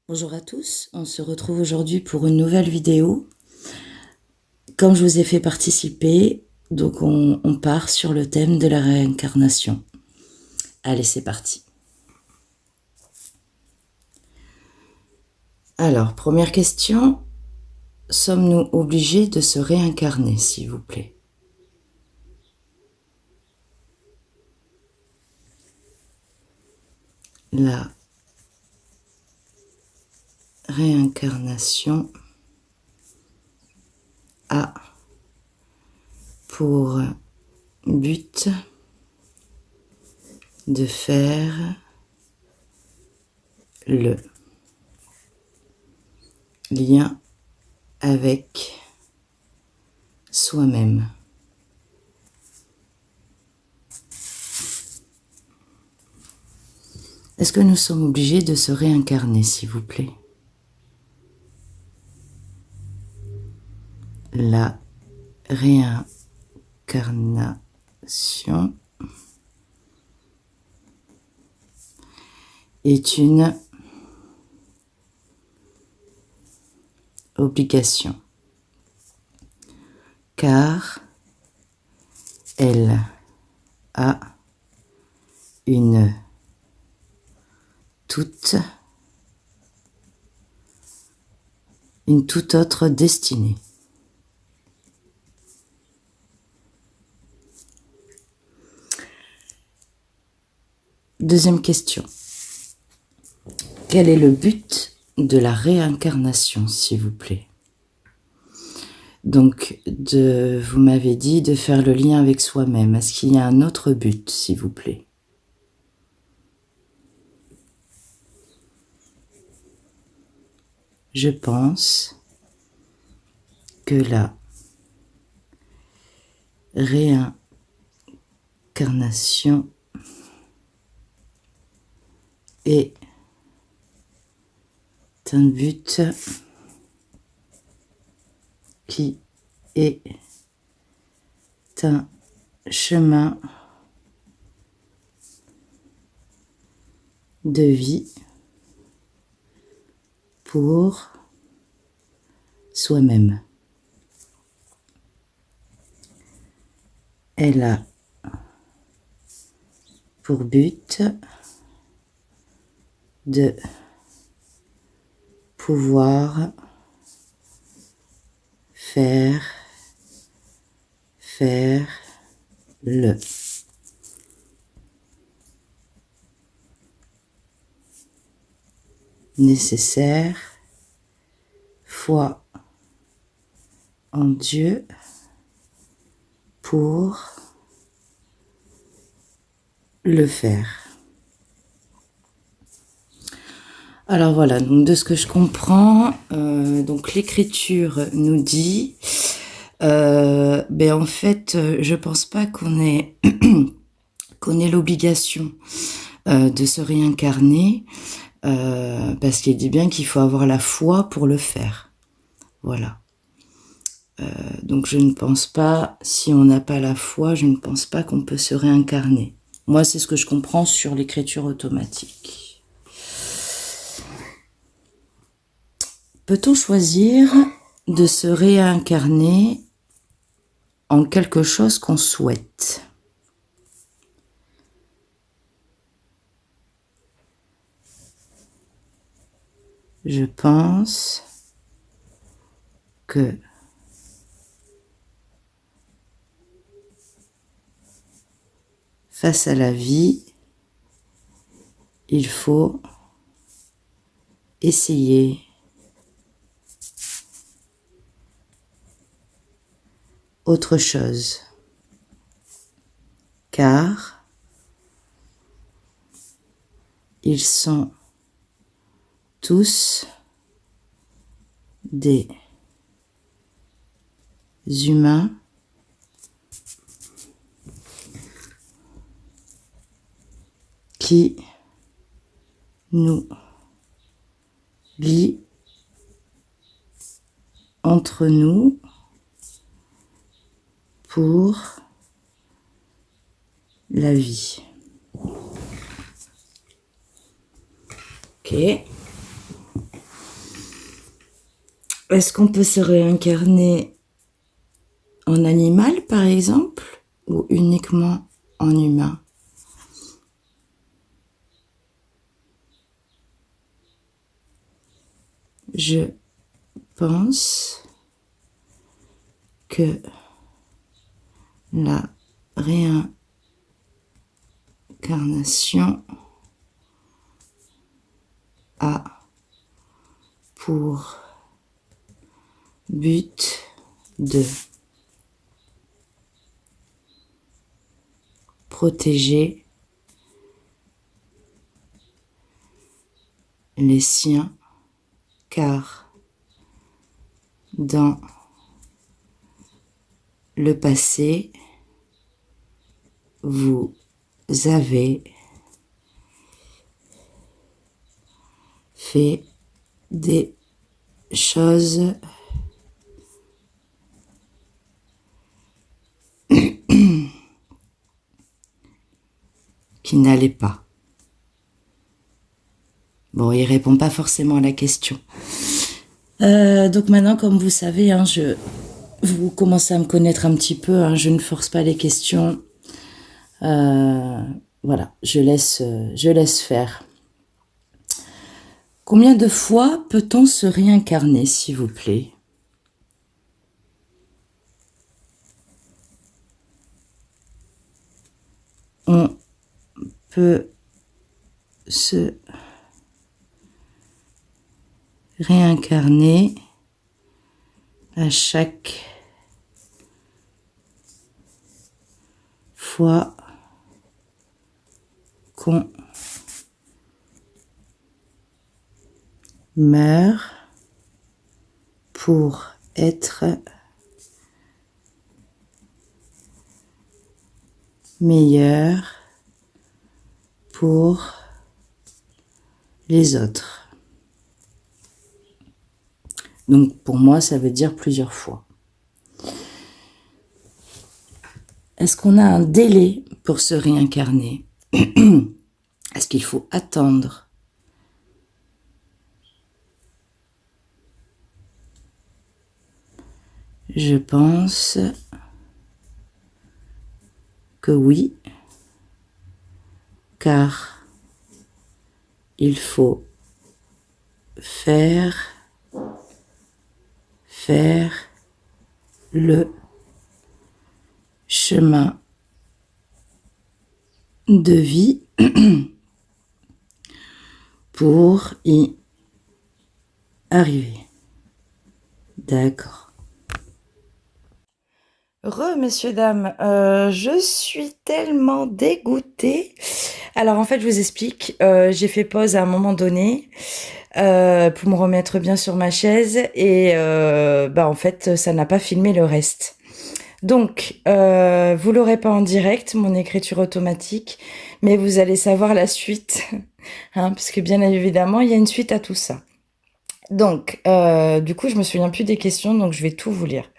Bonjour à tous, on se retrouve aujourd'hui pour une nouvelle vidéo. Comme je vous ai fait participer, donc on part sur le thème de la réincarnation. Allez, c'est parti. Alors, première question, sommes-nous obligés de se réincarner, s'il vous plaît? La réincarnation a pour but de faire le lien avec soi-même. Est-ce que nous sommes obligés de se réincarner, s'il vous plaît? La réincarnation est une obligation, car elle a une toute autre destinée. Deuxième question. Quel est le but de la réincarnation, s'il vous plaît? Donc, vous m'avez dit de faire le lien avec soi-même. Est-ce qu'il y a un autre but, s'il vous plaît? Je pense que la réincarnation est un but qui est un chemin de vie pour soi-même. Elle a pour but de pouvoir faire le nécessaire, foi en Dieu, pour le faire. Alors voilà, donc de ce que je comprends, donc l'écriture nous dit, en fait, je pense pas qu'on ait l'obligation de se réincarner, parce qu'il dit bien qu'il faut avoir la foi pour le faire. Voilà. Donc je ne pense pas, si on n'a pas la foi, je ne pense pas qu'on peut se réincarner. Moi, c'est ce que je comprends sur l'écriture automatique. Peut-on choisir de se réincarner en quelque chose qu'on souhaite? Je pense que face à la vie, il faut essayer autre chose, car ils sont tous des humains qui nous lient entre nous pour la vie. Ok. Est-ce qu'on peut se réincarner en animal, par exemple, ou uniquement en humain? Je pense que la réincarnation a pour but de protéger les siens, car dans le passé, vous avez fait des choses qui n'allaient pas. Bon, il répond pas forcément à la question. Donc maintenant, comme vous savez, hein, vous commencez à me connaître un petit peu, hein, je ne force pas les questions. Voilà, je laisse faire. Combien de fois peut-on se réincarner, s'il vous plaît? On peut se réincarner à chaque fois qu'on meurt pour être meilleur pour les autres. Donc pour moi, ça veut dire plusieurs fois. Est-ce qu'on a un délai pour se réincarner? Est-ce qu'il faut attendre? Je pense que oui, car il faut faire le chemin de vie pour y arriver. D'accord. Messieurs, dames, je suis tellement dégoûtée. Alors, en fait, je vous explique. J'ai fait pause à un moment donné pour me remettre bien sur ma chaise et en fait, ça n'a pas filmé le reste. Donc, vous l'aurez pas en direct, mon écriture automatique, mais vous allez savoir la suite, hein, puisque bien évidemment, il y a une suite à tout ça. Donc, du coup, je me souviens plus des questions, donc je vais tout vous lire.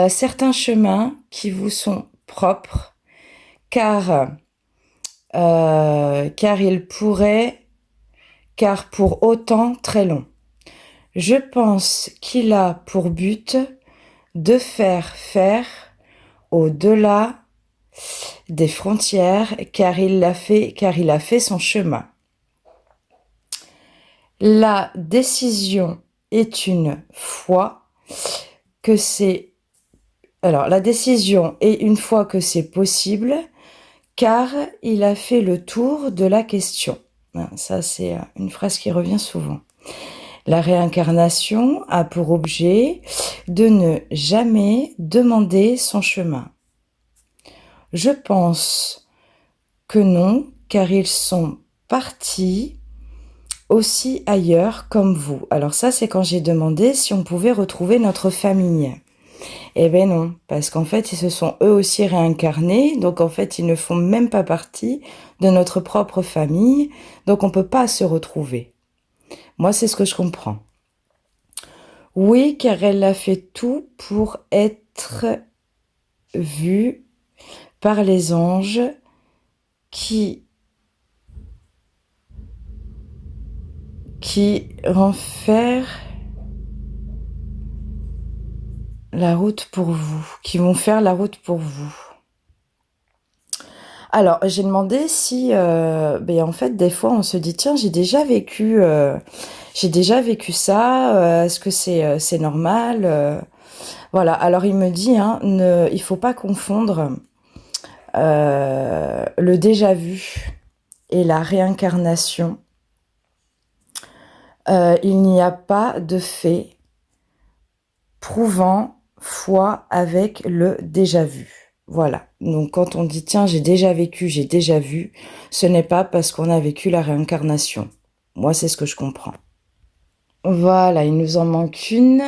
Certains chemins qui vous sont propres, car pour autant très long. Je pense qu'il a pour but de faire au-delà des frontières, car il a fait son chemin. La décision est une fois que c'est... Alors, la décision est une fois que c'est possible, car il a fait le tour de la question. Ça, c'est une phrase qui revient souvent. La réincarnation a pour objet de ne jamais demander son chemin. Je pense que non, car ils sont partis aussi ailleurs comme vous. Alors ça, c'est quand j'ai demandé si on pouvait retrouver notre famille. Eh ben non, parce qu'en fait, ils se sont eux aussi réincarnés, donc en fait, ils ne font même pas partie de notre propre famille, donc on peut pas se retrouver. Moi, c'est ce que je comprends. Oui, car elle a fait tout pour être vue par les anges qui renferment la route pour vous, qui vont faire la route pour vous. Alors, j'ai demandé si, en fait, des fois, on se dit, tiens, j'ai déjà vécu ça, est-ce que c'est normal? Voilà, alors il me dit, hein, il faut pas confondre le déjà vu et la réincarnation. Il n'y a pas de fait prouvant foi avec le déjà vu. Voilà. Donc quand on dit tiens, j'ai déjà vécu, j'ai déjà vu, ce n'est pas parce qu'on a vécu la réincarnation. Moi, c'est ce que je comprends. Voilà, il nous en manque une.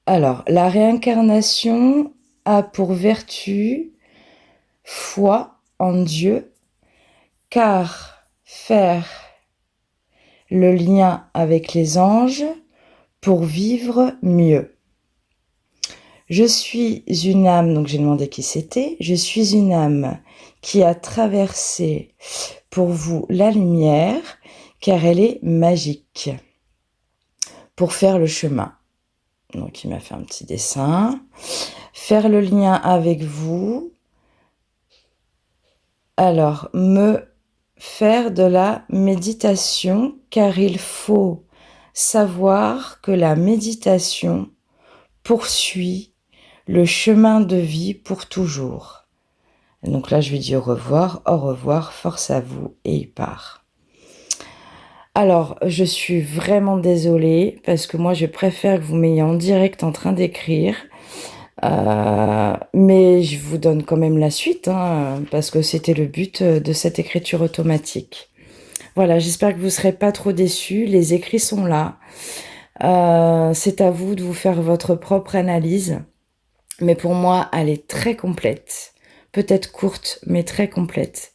Alors, la réincarnation a pour vertu foi en Dieu, car faire le lien avec les anges pour vivre mieux. Je suis une âme, donc j'ai demandé qui c'était, je suis une âme qui a traversé pour vous la lumière, car elle est magique, pour faire le chemin. Donc il m'a fait un petit dessin. Faire le lien avec vous. Alors, me faire de la méditation, car il faut savoir que la méditation poursuit le chemin de vie pour toujours. Et donc là, je lui dis au revoir, force à vous, et il part. Alors, je suis vraiment désolée, parce que moi, je préfère que vous m'ayez en direct en train d'écrire. Mais je vous donne quand même la suite, hein, parce que c'était le but de cette écriture automatique. Voilà, j'espère que vous ne serez pas trop déçus. Les écrits sont là. C'est à vous de vous faire votre propre analyse. Mais pour moi, elle est très complète. Peut-être courte, mais très complète.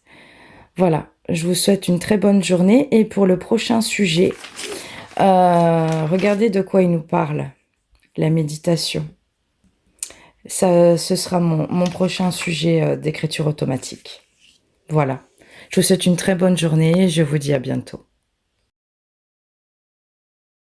Voilà, je vous souhaite une très bonne journée. Et pour le prochain sujet, regardez de quoi il nous parle. La méditation. Ça, ce sera mon prochain sujet d'écriture automatique. Voilà. Je vous souhaite une très bonne journée et je vous dis à bientôt.